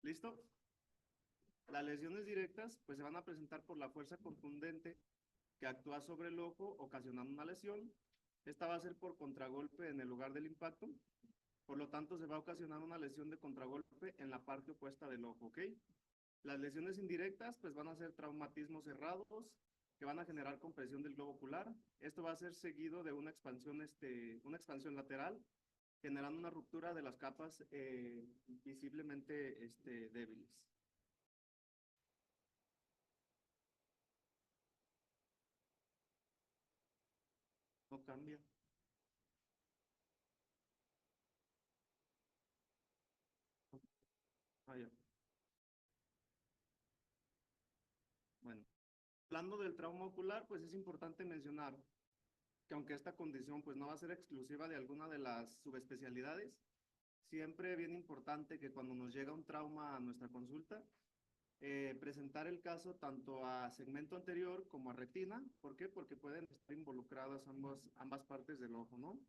¿Listo? Las lesiones directas pues se van a presentar por la fuerza contundente que actúa sobre el ojo ocasionando una lesión. Esta va a ser por contragolpe en el lugar del impacto. Por lo tanto, se va a ocasionar una lesión de contragolpe en la parte opuesta del ojo, ¿ok? Las lesiones indirectas pues van a ser traumatismos cerrados que van a generar compresión del globo ocular. Esto va a ser seguido de una expansión lateral, generando una ruptura de las capas visiblemente débiles. No cambia. Ah, ya. Bueno, hablando del trauma ocular, pues es importante mencionar que aunque esta condición pues no va a ser exclusiva de alguna de las subespecialidades, siempre es bien importante que cuando nos llega un trauma a nuestra consulta, presentar el caso tanto a segmento anterior como a retina. ¿Por qué? Porque pueden estar involucradas ambas partes del ojo, ¿no?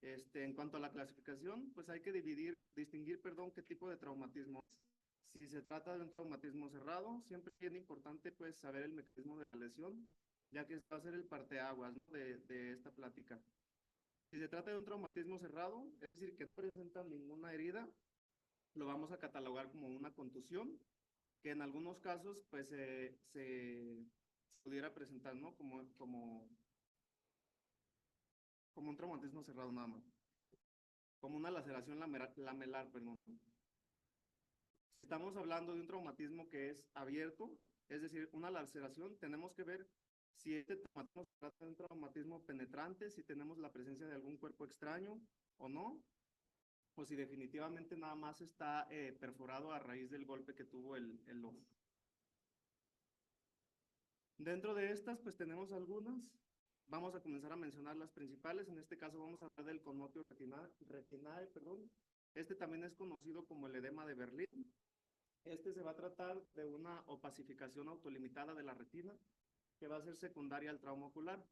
En cuanto a la clasificación, pues hay que distinguir, perdón, qué tipo de traumatismo es. Si se trata de un traumatismo cerrado, siempre es bien importante pues saber el mecanismo de la lesión, ya que va a ser el parteaguas, ¿no? de esta plática. Si se trata de un traumatismo cerrado, es decir, que no presenta ninguna herida, lo vamos a catalogar como una contusión, que en algunos casos pues se pudiera presentar, ¿no? Como un traumatismo cerrado nada más, como una laceración lamelar, perdón. Estamos hablando de un traumatismo que es abierto, es decir, una laceración. Tenemos que ver si este traumatismo se trata de un traumatismo penetrante, si tenemos la presencia de algún cuerpo extraño o no, o si definitivamente nada más está perforado a raíz del golpe que tuvo el ojo. Dentro de estas, pues tenemos algunas. Vamos a comenzar a mencionar las principales. En este caso vamos a hablar del connotio retinae, perdón. Este también es conocido como el edema de Berlín. Este se va a tratar de una opacificación autolimitada de la retina que va a ser secundaria al trauma ocular.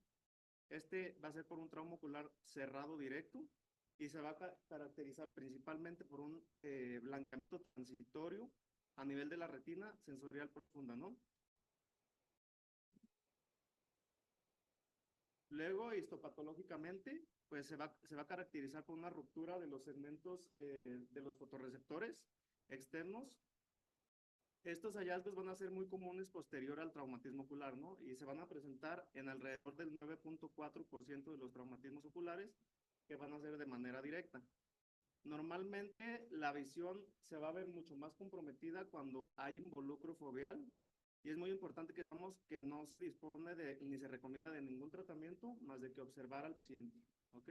Este va a ser por un trauma ocular cerrado directo y se va a caracterizar principalmente por un blanqueamiento transitorio a nivel de la retina sensorial profunda, ¿no? Luego, histopatológicamente, pues se va a caracterizar por una ruptura de los segmentos de los fotorreceptores externos. Estos hallazgos van a ser muy comunes posterior al traumatismo ocular, ¿no? Y se van a presentar en alrededor del 9.4% de los traumatismos oculares que van a ser de manera directa. Normalmente la visión se va a ver mucho más comprometida cuando hay involucro foveal y es muy importante que veamos que no se dispone ni se recomienda de ningún tratamiento más de que observar al paciente, ¿ok?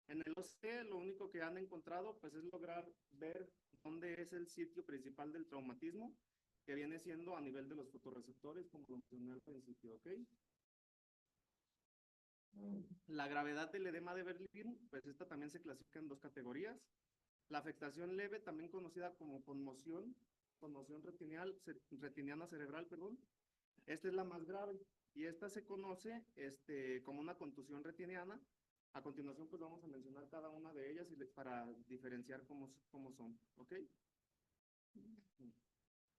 En el OCT lo único que han encontrado pues es lograr ver dónde es el sitio principal del traumatismo, que viene siendo a nivel de los fotorreceptores, como lo mencioné al principio, ¿ok? La gravedad del edema de Berlín, pues esta también se clasifica en dos categorías. La afectación leve, también conocida como conmoción retiniana cerebral, perdón. Esta es la más grave y esta se conoce como una contusión retiniana. A continuación, pues vamos a mencionar cada una de ellas para diferenciar cómo son, ¿ok?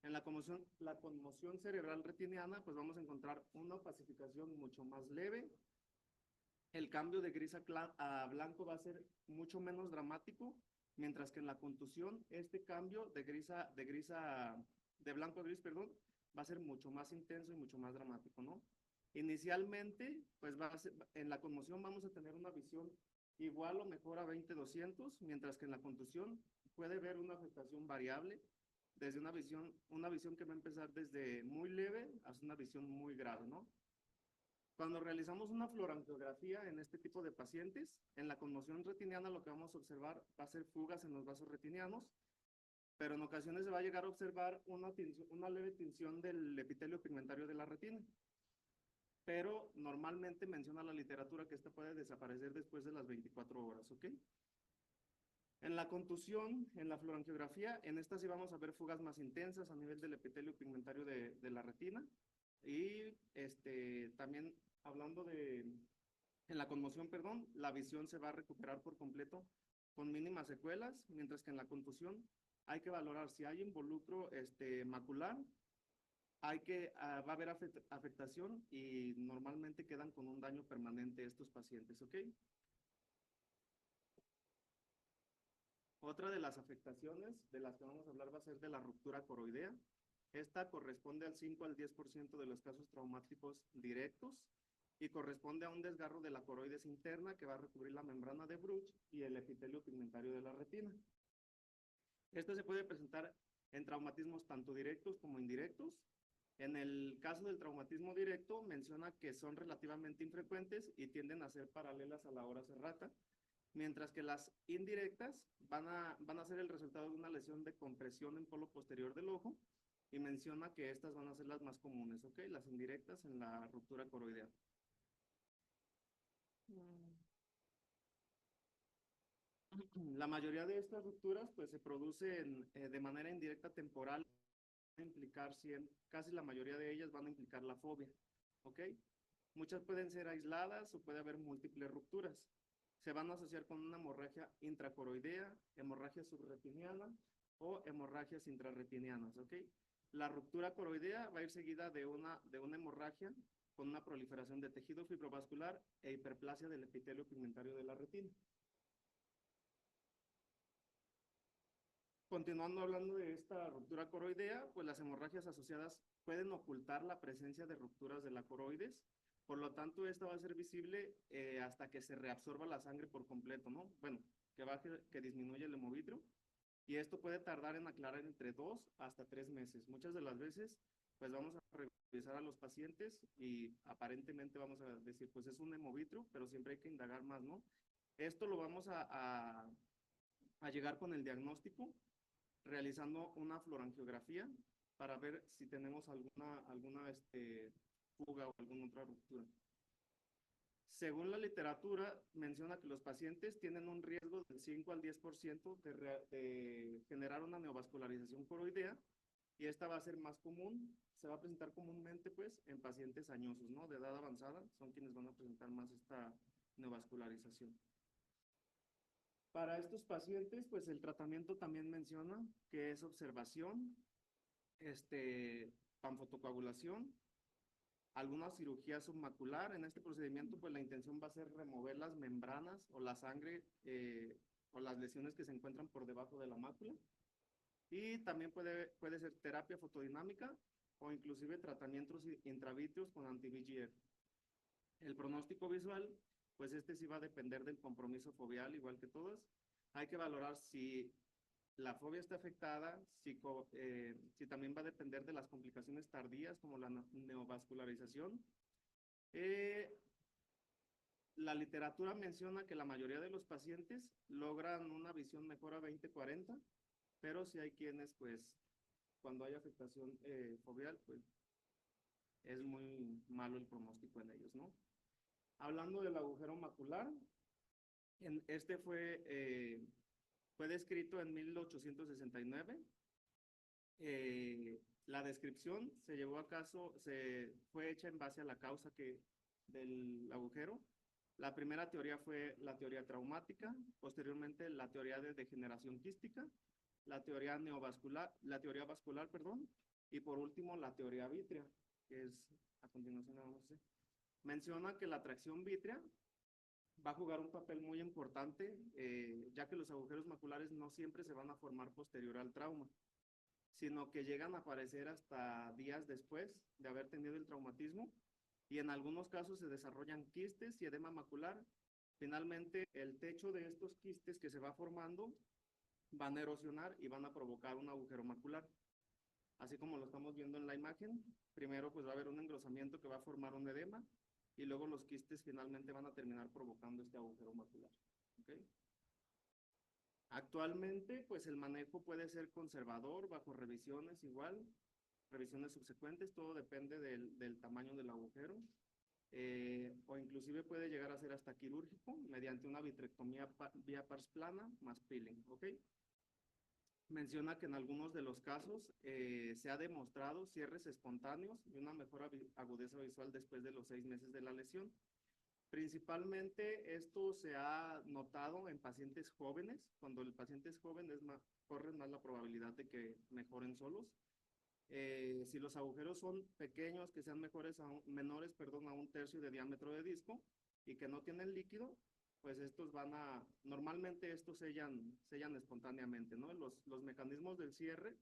En la conmoción cerebral retiniana, pues vamos a encontrar una pacificación mucho más leve. El cambio de gris a blanco va a ser mucho menos dramático, mientras que en la contusión, este cambio de blanco a gris, perdón, va a ser mucho más intenso y mucho más dramático, ¿no? Inicialmente, pues en la conmoción vamos a tener una visión igual o mejor a 20/200, mientras que en la contusión puede haber una afectación variable, desde una visión que va a empezar desde muy leve hasta una visión muy grave, ¿no? Cuando realizamos una fluorangiografía en este tipo de pacientes, en la conmoción retiniana lo que vamos a observar va a ser fugas en los vasos retinianos, pero en ocasiones se va a llegar a observar una leve tinción del epitelio pigmentario de la retina. Pero normalmente menciona la literatura que esta puede desaparecer después de las 24 horas, ¿ok? En la contusión, en la fluorangiografía, en esta sí vamos a ver fugas más intensas a nivel del epitelio pigmentario de la retina. Y también hablando en la conmoción, perdón, la visión se va a recuperar por completo con mínimas secuelas, mientras que en la contusión hay que valorar si hay involucro macular, va a haber afectación y normalmente quedan con un daño permanente estos pacientes, ¿ok? Otra de las afectaciones de las que vamos a hablar va a ser de la ruptura coroidea. Esta corresponde al 5 al 10% de los casos traumáticos directos y corresponde a un desgarro de la coroides interna que va a recubrir la membrana de Bruch y el epitelio pigmentario de la retina. Esto se puede presentar en traumatismos tanto directos como indirectos. En el caso del traumatismo directo, menciona que son relativamente infrecuentes y tienden a ser paralelas a la hora serrata, mientras que las indirectas van a ser el resultado de una lesión de compresión en polo posterior del ojo, y menciona que estas van a ser las más comunes, ¿ok? Las indirectas en la ruptura coroidea. La mayoría de estas rupturas pues se producen de manera indirecta temporal, implicar casi la mayoría de ellas van a implicar la fobia, ¿ok? Muchas pueden ser aisladas o puede haber múltiples rupturas. Se van a asociar con una hemorragia intracoroidea, hemorragia subretiniana o hemorragias intrarretinianas, ¿ok? La ruptura coroidea va a ir seguida de una hemorragia con una proliferación de tejido fibrovascular e hiperplasia del epitelio pigmentario de la retina. Continuando hablando de esta ruptura coroidea, pues las hemorragias asociadas pueden ocultar la presencia de rupturas de la coroides, por lo tanto esta va a ser visible hasta que se reabsorba la sangre por completo, ¿no? Bueno, que disminuye el hemovitrio, y esto puede tardar en aclarar entre 2 hasta 3 meses. Muchas de las veces, pues vamos a revisar a los pacientes y aparentemente vamos a decir, pues es un hemovitrio, pero siempre hay que indagar más, ¿no? Esto lo vamos a llegar con el diagnóstico, realizando una fluorangiografía para ver si tenemos alguna fuga o alguna otra ruptura. Según la literatura, menciona que los pacientes tienen un riesgo del 5 al 10% de generar una neovascularización coroidea, y esta va a ser más común, se va a presentar comúnmente pues en pacientes añosos, ¿no? De edad avanzada, son quienes van a presentar más esta neovascularización. Para estos pacientes, pues el tratamiento también menciona que es observación, panfotocoagulación, alguna cirugía submacular. En este procedimiento, pues la intención va a ser remover las membranas o la sangre o las lesiones que se encuentran por debajo de la mácula. Y también puede ser terapia fotodinámica o inclusive tratamientos intravítreos con anti-VEGF. El pronóstico visual, pues sí va a depender del compromiso foveal, igual que todas. Hay que valorar si la fobia está afectada, si también va a depender de las complicaciones tardías, como la neovascularización. La literatura menciona que la mayoría de los pacientes logran una visión mejor a 20/40, pero si hay quienes, pues, cuando hay afectación foveal, pues, es muy malo el pronóstico en ellos, ¿no? Hablando del agujero macular, fue descrito en 1869. La descripción fue hecha en base a la causa del agujero. La primera teoría fue la teoría traumática, posteriormente la teoría de degeneración quística, la teoría vascular, perdón, y por último la teoría vítrea, que es a continuación vamos a hacer. Menciona que la tracción vítrea va a jugar un papel muy importante, ya que los agujeros maculares no siempre se van a formar posterior al trauma, sino que llegan a aparecer hasta días después de haber tenido el traumatismo, y en algunos casos se desarrollan quistes y edema macular. Finalmente, el techo de estos quistes que se va formando van a erosionar y van a provocar un agujero macular. Así como lo estamos viendo en la imagen, primero pues va a haber un engrosamiento que va a formar un edema, y luego los quistes finalmente van a terminar provocando este agujero macular. ¿Okay? Actualmente, pues el manejo puede ser conservador, bajo revisiones igual, revisiones subsecuentes, todo depende del tamaño del agujero, o inclusive puede llegar a ser hasta quirúrgico, mediante una vitrectomía vía pars plana más peeling, ¿ok? Menciona que en algunos de los casos se ha demostrado cierres espontáneos y una mejor agudeza visual después de los 6 meses de la lesión. Principalmente esto se ha notado en pacientes jóvenes. Cuando el paciente es joven corren más la probabilidad de que mejoren solos. Si los agujeros son pequeños, que sean menores, perdón, a 1/3 de diámetro de disco y que no tienen líquido, pues normalmente estos sellan espontáneamente, ¿no? Los mecanismos del cierre,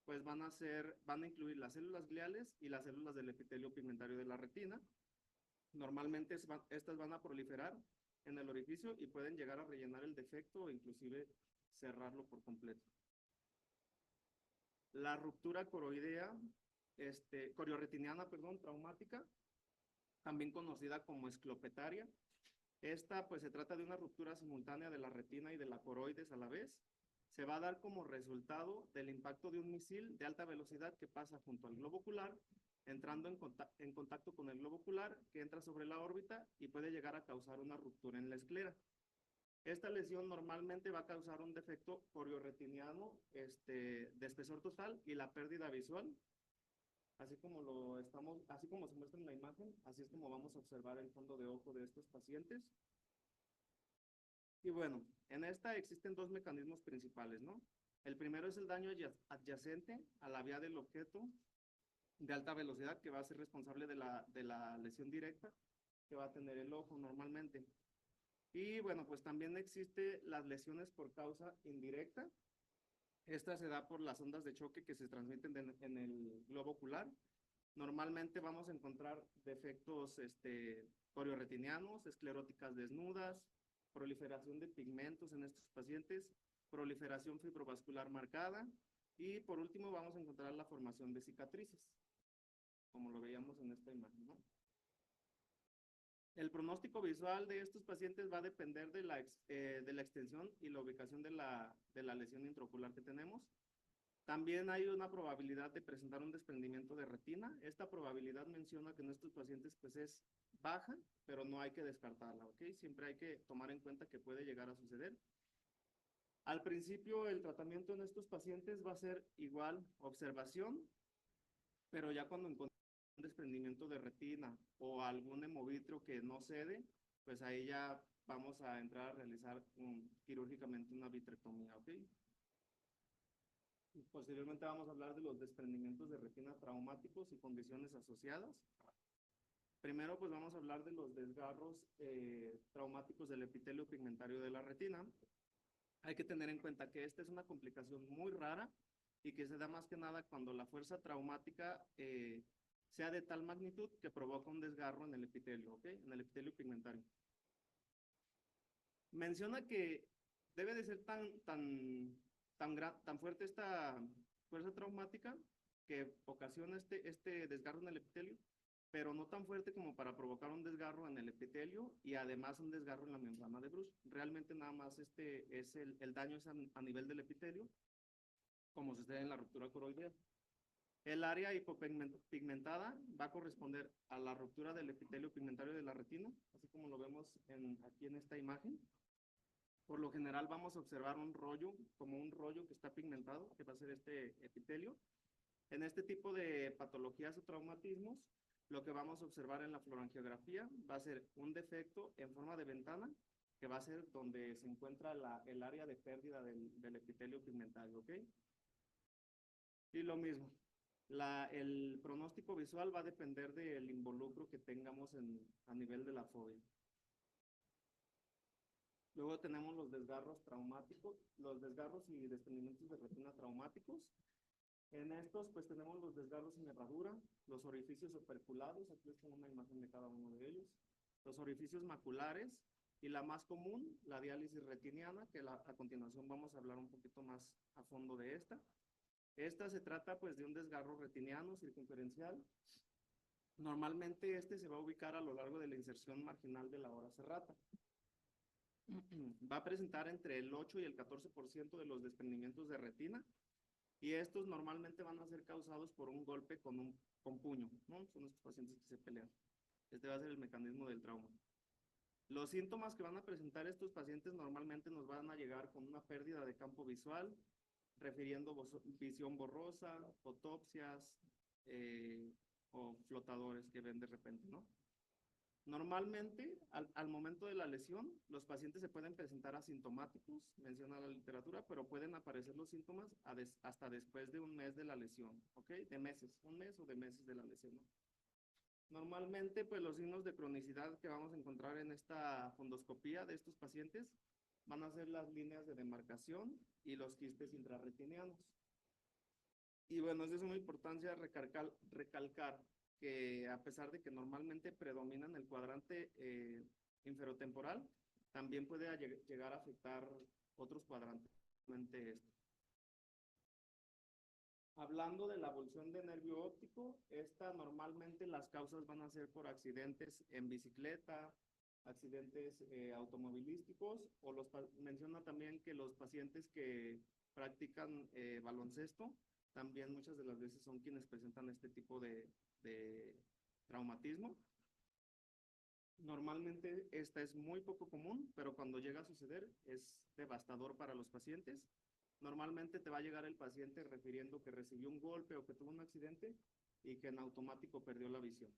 pues van a incluir las células gliales y las células del epitelio pigmentario de la retina. Normalmente estas van a proliferar en el orificio y pueden llegar a rellenar el defecto o inclusive cerrarlo por completo. La ruptura corioretiniana, perdón, traumática, también conocida como esclopetaria. Esta pues se trata de una ruptura simultánea de la retina y de la coroides a la vez. Se va a dar como resultado del impacto de un misil de alta velocidad que pasa junto al globo ocular, entrando en contacto con el globo ocular, que entra sobre la órbita y puede llegar a causar una ruptura en la esclera. Esta lesión normalmente va a causar un defecto corioretiniano de espesor total y la pérdida visual, así como se muestra en la imagen. Así es como vamos a observar el fondo de ojo de estos pacientes. Y bueno, en esta existen dos mecanismos principales, ¿no? El primero es el daño adyacente a la vía del objeto de alta velocidad, que va a ser responsable de la lesión directa que va a tener el ojo normalmente. Y bueno, pues también existe las lesiones por causa indirecta. Esta se da por las ondas de choque que se transmiten en el globo ocular. Normalmente vamos a encontrar defectos corioretinianos, escleróticas desnudas, proliferación de pigmentos en estos pacientes, proliferación fibrovascular marcada y por último vamos a encontrar la formación de cicatrices, como lo veíamos en esta imagen, ¿no? El pronóstico visual de estos pacientes va a depender de la extensión y la ubicación de la lesión intraocular que tenemos. También hay una probabilidad de presentar un desprendimiento de retina. Esta probabilidad menciona que en estos pacientes pues es baja, pero no hay que descartarla, ¿ok? Siempre hay que tomar en cuenta que puede llegar a suceder. Al principio el tratamiento en estos pacientes va a ser igual observación, pero ya cuando encontramos un desprendimiento de retina o algún hemovitrio que no cede, pues ahí ya vamos a entrar a realizar quirúrgicamente una vitrectomía, ¿ok? Posteriormente vamos a hablar de los desprendimientos de retina traumáticos y condiciones asociadas. Primero pues vamos a hablar de los desgarros traumáticos del epitelio pigmentario de la retina. Hay que tener en cuenta que esta es una complicación muy rara y que se da más que nada cuando la fuerza traumática sea de tal magnitud que provoca un desgarro en el epitelio, ¿ok? En el epitelio pigmentario. Menciona que debe de ser tan fuerte esta fuerza traumática que ocasiona este desgarro en el epitelio, pero no tan fuerte como para provocar un desgarro en el epitelio y además un desgarro en la membrana de Bruch. Realmente nada más el daño es a nivel del epitelio, como sucede en la ruptura coroidea. El área hipopigmentada va a corresponder a la ruptura del epitelio pigmentario de la retina, así como lo vemos aquí en esta imagen. Por lo general vamos a observar como un rollo que está pigmentado, que va a ser este epitelio. En este tipo de patologías o traumatismos, lo que vamos a observar en la fluorangiografía va a ser un defecto en forma de ventana, que va a ser donde se encuentra el área de pérdida del epitelio pigmentario, ¿ok? Y lo mismo, el pronóstico visual va a depender del involucro que tengamos a nivel de la fobia. Luego tenemos los desgarros traumáticos, los desgarros y desprendimientos de retina traumáticos. En estos, pues tenemos los desgarros en herradura, los orificios operculados, aquí está una imagen de cada uno de ellos, los orificios maculares y la más común, la diálisis retiniana, que a continuación vamos a hablar un poquito más a fondo de esta. Esta se trata pues de un desgarro retiniano circunferencial. Normalmente este se va a ubicar a lo largo de la inserción marginal de la ora serrata. Va a presentar entre el 8 y el 14% de los desprendimientos de retina y estos normalmente van a ser causados por un golpe con puño, ¿no? Son estos pacientes que se pelean. Este va a ser el mecanismo del trauma. Los síntomas que van a presentar estos pacientes normalmente nos van a llegar con una pérdida de campo visual, refiriendo visión borrosa, fotopsias o flotadores que ven de repente, ¿no? Normalmente, al momento de la lesión, los pacientes se pueden presentar asintomáticos, menciona la literatura, pero pueden aparecer los síntomas hasta después de un mes de la lesión, ¿ok? De meses, un mes o de meses de la lesión, ¿no? Normalmente, pues los signos de cronicidad que vamos a encontrar en esta fundoscopía de estos pacientes van a ser las líneas de demarcación y los quistes intrarretinianos. Y bueno, es de suma importancia recalcar que a pesar de que normalmente predominan el cuadrante inferotemporal, también puede llegar a afectar otros cuadrantes. Hablando de la avulsión de nervio óptico, esta normalmente las causas van a ser por accidentes en bicicleta, accidentes automovilísticos, o menciona también que los pacientes que practican baloncesto, también muchas de las veces son quienes presentan este tipo de traumatismo. Normalmente esta es muy poco común, pero cuando llega a suceder es devastador para los pacientes. Normalmente te va a llegar el paciente refiriendo que recibió un golpe o que tuvo un accidente y que en automático perdió la visión.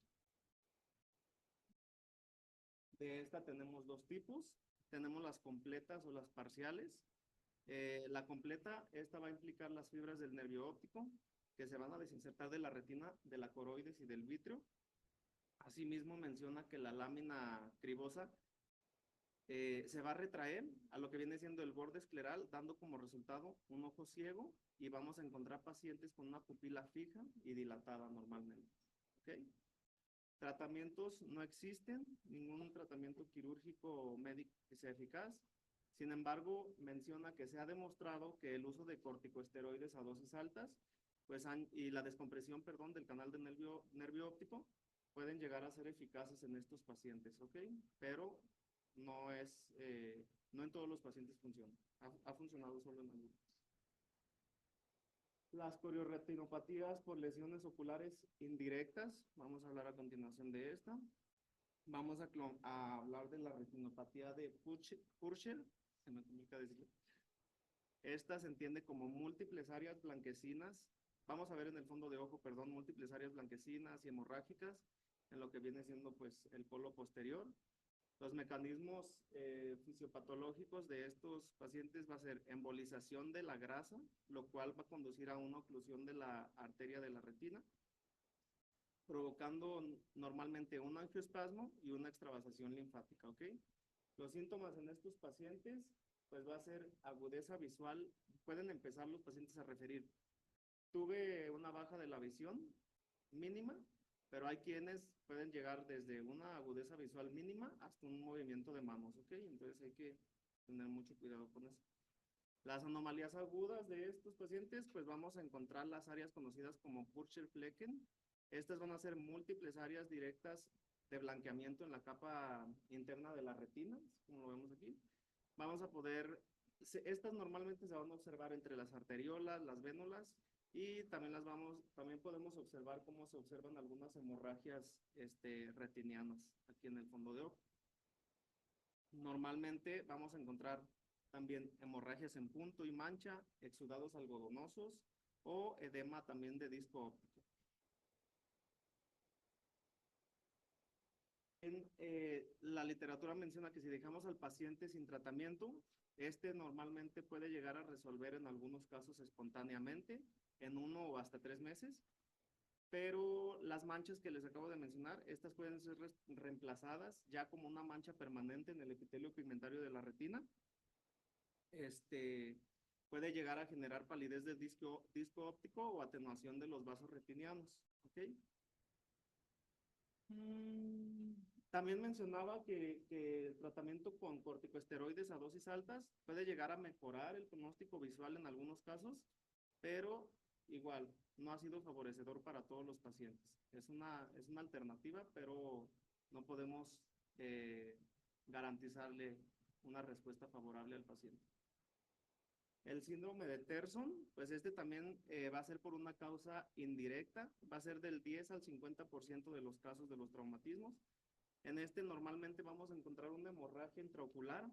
De esta tenemos dos tipos. Tenemos las completas o las parciales. La completa, esta va a implicar las fibras del nervio óptico que se van a desinsertar de la retina, de la coroides y del vítreo. Asimismo menciona que la lámina cribosa se va a retraer a lo que viene siendo el borde escleral, dando como resultado un ojo ciego, y vamos a encontrar pacientes con una pupila fija y dilatada normalmente. ¿Okay? Tratamientos no existen, ningún tratamiento quirúrgico o médico que sea eficaz. Sin embargo, menciona que se ha demostrado que el uso de corticosteroides a dosis altas y la descompresión, perdón, del canal del nervio óptico pueden llegar a ser eficaces en estos pacientes, ¿ok? Pero no en todos los pacientes funciona. Ha funcionado solo en algunos. Las coriorretinopatías por lesiones oculares indirectas, vamos a hablar a continuación de esta. Vamos a hablar de la retinopatía de Purcell, se me complica decirlo. Esta se entiende como múltiples áreas blanquecinas, vamos a ver en el fondo de ojo, perdón, múltiples áreas blanquecinas y hemorrágicas, en lo que viene siendo pues el polo posterior. Los mecanismos fisiopatológicos de estos pacientes va a ser embolización de la grasa, lo cual va a conducir a una oclusión de la arteria de la retina, provocando normalmente un angioespasmo y una extravasación linfática, ¿ok? Los síntomas en estos pacientes, pues va a ser agudeza visual. Pueden empezar los pacientes a referir, tuve una baja de la visión mínima, pero hay quienes pueden llegar desde una agudeza visual mínima hasta un movimiento de manos, ¿ok? Entonces hay que tener mucho cuidado con eso. Las anomalías agudas de estos pacientes, pues vamos a encontrar las áreas conocidas como Purcell-Flecken. Estas van a ser múltiples áreas directas de blanqueamiento en la capa interna de la retina, como lo vemos aquí. Vamos a poder, estas normalmente se van a observar entre las arteriolas, las vénulas, y también podemos observar cómo se observan algunas hemorragias retinianas aquí en el fondo de ojo. Normalmente vamos a encontrar también hemorragias en punto y mancha, exudados algodonosos o edema también de disco óptico. La literatura menciona que si dejamos al paciente sin tratamiento, normalmente puede llegar a resolver en algunos casos espontáneamente, en 1 o hasta 3 meses, pero las manchas que les acabo de mencionar, estas pueden ser reemplazadas ya como una mancha permanente en el epitelio pigmentario de la retina. Puede llegar a generar palidez del disco óptico o atenuación de los vasos retinianos, ¿ok? También mencionaba que el tratamiento con corticosteroides a dosis altas puede llegar a mejorar el pronóstico visual en algunos casos, pero igual no ha sido favorecedor para todos los pacientes. Es una alternativa, pero no podemos garantizarle una respuesta favorable al paciente. El síndrome de Terson, pues también va a ser por una causa indirecta, va a ser del 10 al 50% de los casos de los traumatismos. En normalmente vamos a encontrar una hemorragia intraocular,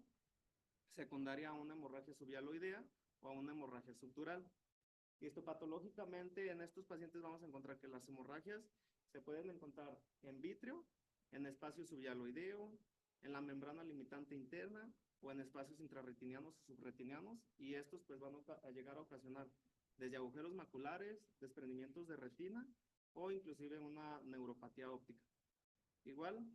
secundaria a una hemorragia subhialoidea o a una hemorragia subdural. Y histopatológicamente en estos pacientes vamos a encontrar que las hemorragias se pueden encontrar en vítreo, en espacio subyaloideo, en la membrana limitante interna o en espacios intrarretinianos o subretinianos, y estos pues van a llegar a ocasionar desde agujeros maculares, desprendimientos de retina o inclusive una neuropatía óptica. Igual,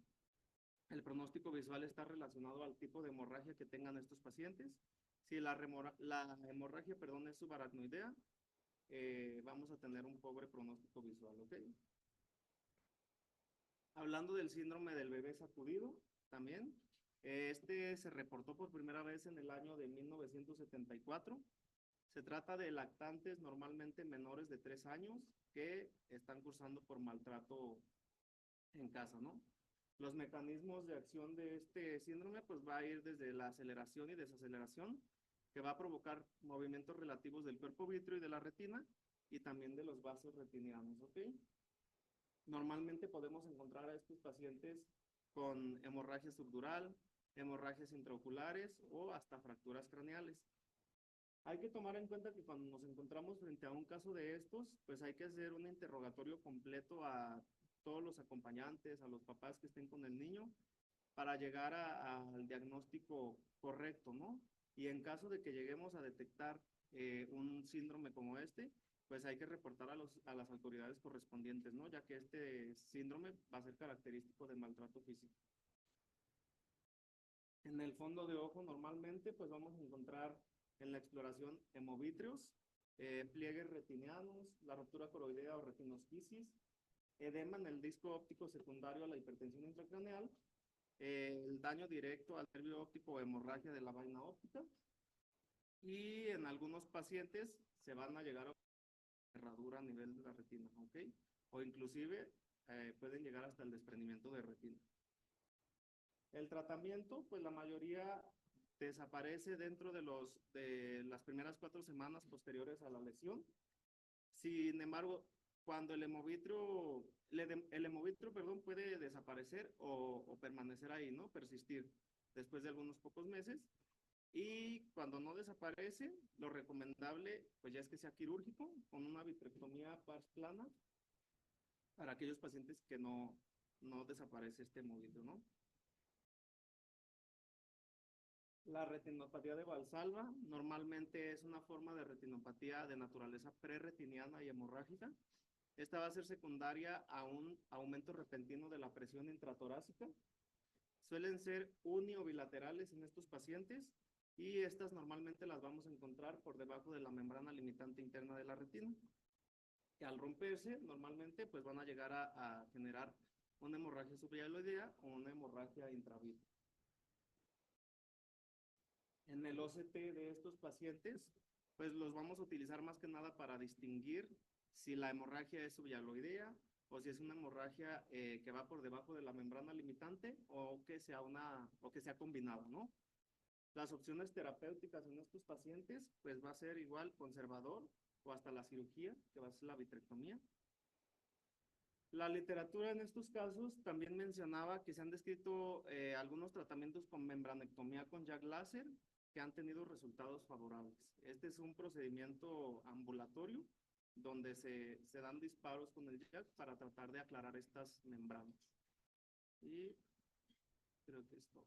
el pronóstico visual está relacionado al tipo de hemorragia que tengan estos pacientes. Si la hemorragia, es subaracnoidea, vamos a tener un pobre pronóstico visual, ¿ok? Hablando del síndrome del bebé sacudido, también, este se reportó por primera vez en el año de 1974. Se trata de lactantes normalmente menores de 3 años que están cursando por maltrato en casa, ¿no? Los mecanismos de acción de este síndrome pues va a ir desde la aceleración y desaceleración, que va a provocar movimientos relativos del cuerpo vítreo y de la retina y también de los vasos retinianos, ¿ok? Normalmente podemos encontrar a estos pacientes con hemorragia subdural, hemorragias intraoculares o hasta fracturas craneales. Hay que tomar en cuenta que cuando nos encontramos frente a un caso de estos, pues hay que hacer un interrogatorio completo a todos los acompañantes, a los papás que estén con el niño, para llegar al diagnóstico correcto, ¿no? Y en caso de que lleguemos a detectar un síndrome como este, pues hay que reportar a las autoridades correspondientes, ¿no? Ya que este síndrome va a ser característico de maltrato físico. En el fondo de ojo normalmente pues vamos a encontrar en la exploración hemovítreos, pliegues retinianos, la ruptura coroidea o retinosquisis, edema en el disco óptico secundario a la hipertensión intracraneal, el daño directo al nervio óptico o hemorragia de la vaina óptica, y en algunos pacientes se van a llegar a cerradura a nivel de la retina, ¿ok? O inclusive pueden llegar hasta el desprendimiento de retina. El tratamiento, pues la mayoría desaparece dentro de las primeras 4 semanas posteriores a la lesión. Sin embargo, cuando el hemovitrio puede desaparecer o permanecer ahí, ¿no? Persistir después de algunos pocos meses. Y cuando no desaparece, lo recomendable pues ya es que sea quirúrgico, con una vitrectomía pars plana, para aquellos pacientes que no desaparece este hemovitrio, ¿no? La retinopatía de Valsalva normalmente es una forma de retinopatía de naturaleza prerretiniana y hemorrágica. Esta va a ser secundaria a un aumento repentino de la presión intratorácica. Suelen ser uni o bilaterales en estos pacientes y estas normalmente las vamos a encontrar por debajo de la membrana limitante interna de la retina. Que al romperse, normalmente pues van a llegar a generar una hemorragia subyaloidea o una hemorragia intravítrea. En el OCT de estos pacientes, pues los vamos a utilizar más que nada para distinguir si la hemorragia es subyaloidea o si es una hemorragia que va por debajo de la membrana limitante o que sea combinada, ¿no? Las opciones terapéuticas en estos pacientes, pues va a ser igual conservador o hasta la cirugía, que va a ser la vitrectomía. La literatura en estos casos también mencionaba que se han descrito algunos tratamientos con membranectomía con jack láser que han tenido resultados favorables. Este es un procedimiento ambulatorio donde se dan disparos con el jack para tratar de aclarar estas membranas. Y creo que es todo.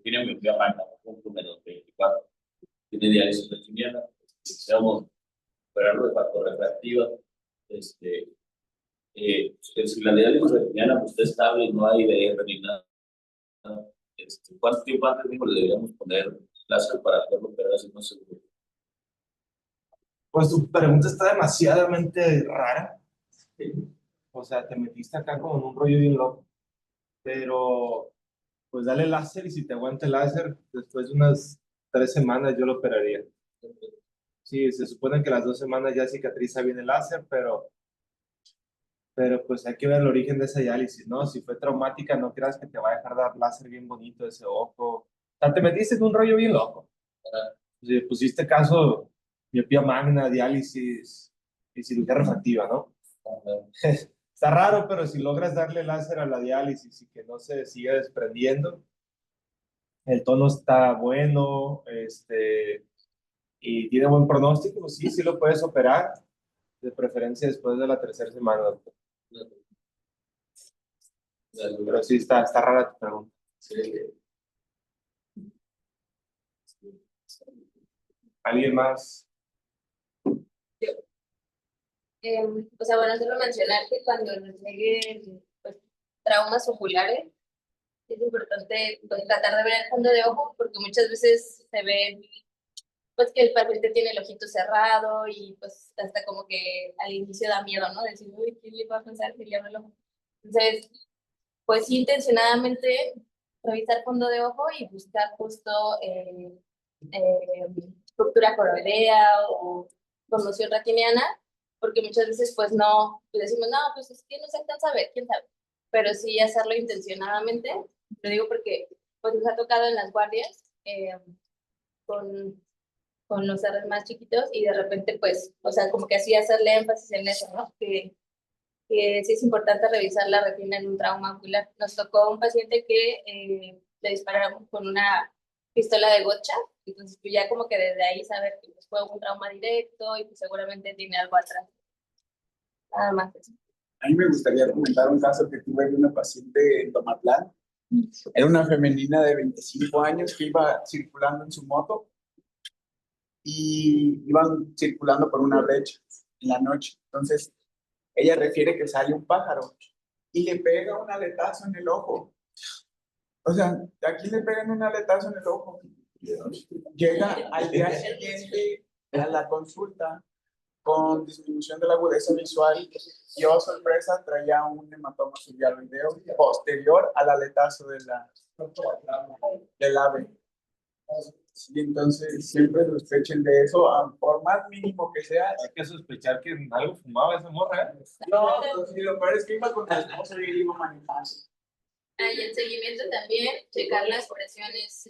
Tiene miopía magna, menos 24, tiene diálisis retiniana, necesitamos operarlo de factor refractiva. Si la diálisis retiniana pues, está estable y no hay DR ni nada, ¿cuánto tiempo antes mismo le deberíamos poner láser para poderlo operar así más seguro? Pues tu pregunta está demasiadamente rara. O sea, te metiste acá como en un rollo bien loco. pero pues dale láser y si te aguanta el láser, después de unas 3 semanas yo lo operaría. Sí, se supone que las 2 semanas ya cicatriza bien el láser, pero pues hay que ver el origen de esa diálisis, ¿no? Si fue traumática, no creas que te va a dejar dar láser bien bonito ese ojo. O sea, te metiste en un rollo bien loco. Si pusiste caso, miopía magna, diálisis y cirugía refractiva, ¿no? Está raro, pero si logras darle láser a la diálisis y que no se siga desprendiendo, el tono está bueno, y tiene buen pronóstico, pues sí, sí lo puedes operar, de preferencia después de la 3.ª semana, doctor. Pero sí, está rara tu pregunta. ¿Alguien más? O sea, bueno, solo mencionar que cuando nos lleguen pues, traumas oculares, es importante pues, tratar de ver el fondo de ojo, porque muchas veces se ve pues que el paciente tiene el ojito cerrado y pues hasta como que al inicio da miedo, ¿no? Decir, uy, ¿quién le va a pensar que le abre el ojo? Entonces, pues sí, intencionadamente revisar fondo de ojo y buscar justo ruptura coroidea o conmoción retiniana, porque muchas veces pues no, pues decimos, no, pues es que no se alcanza a ver, quién sabe, pero sí hacerlo intencionadamente, lo digo porque pues nos ha tocado en las guardias con, con los cerros más chiquitos y de repente pues, o sea, como que así hacerle énfasis en eso, ¿no? Que sí es importante revisar la retina en un trauma ocular. Nos tocó un paciente que le dispararon con una pistola de gocha, entonces pues ya como que desde ahí saber que pues, fue un trauma directo y pues seguramente tiene algo atrás. Nada más eso. A mí me gustaría comentar un caso que tuve de una paciente en Tomatlán. Era una femenina de 25 años que iba circulando en su moto y iban circulando por una brecha en la noche. Entonces, ella refiere que sale un pájaro y le pega un aletazo en el ojo. O sea, de aquí le pegan un aletazo en el ojo. Llega al día siguiente a la consulta con disminución de la agudeza visual y, oh sorpresa, traía un hematoma subhialoideo posterior al aletazo del ave. Y entonces siempre sospechen de eso, por más mínimo que sea. Hay que sospechar que algo fumaba esa morra, ¿eh? No, sí, lo peor es que iba con la esposa y él iba manejando. Y el seguimiento también, checar las presiones,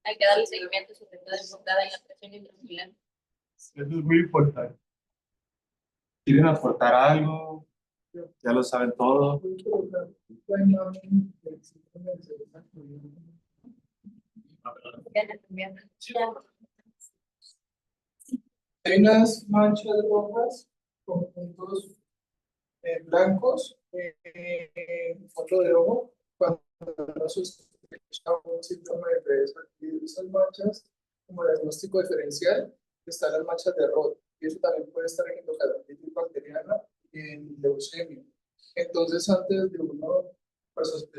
hay que darle seguimiento, sobre todo enfocada en la presión intraocular. Eso es muy importante. ¿Quieren aportar algo? Ya lo saben todo. Hay unas manchas rojas con puntos blancos en fondo de ojo. Cuando no sospecha un síntoma de Graves de esas manchas, como diagnóstico diferencial, están las manchas de Roth. Y eso también puede estar en endocarditis bacteriana y en leucemia. Entonces, antes de uno pues,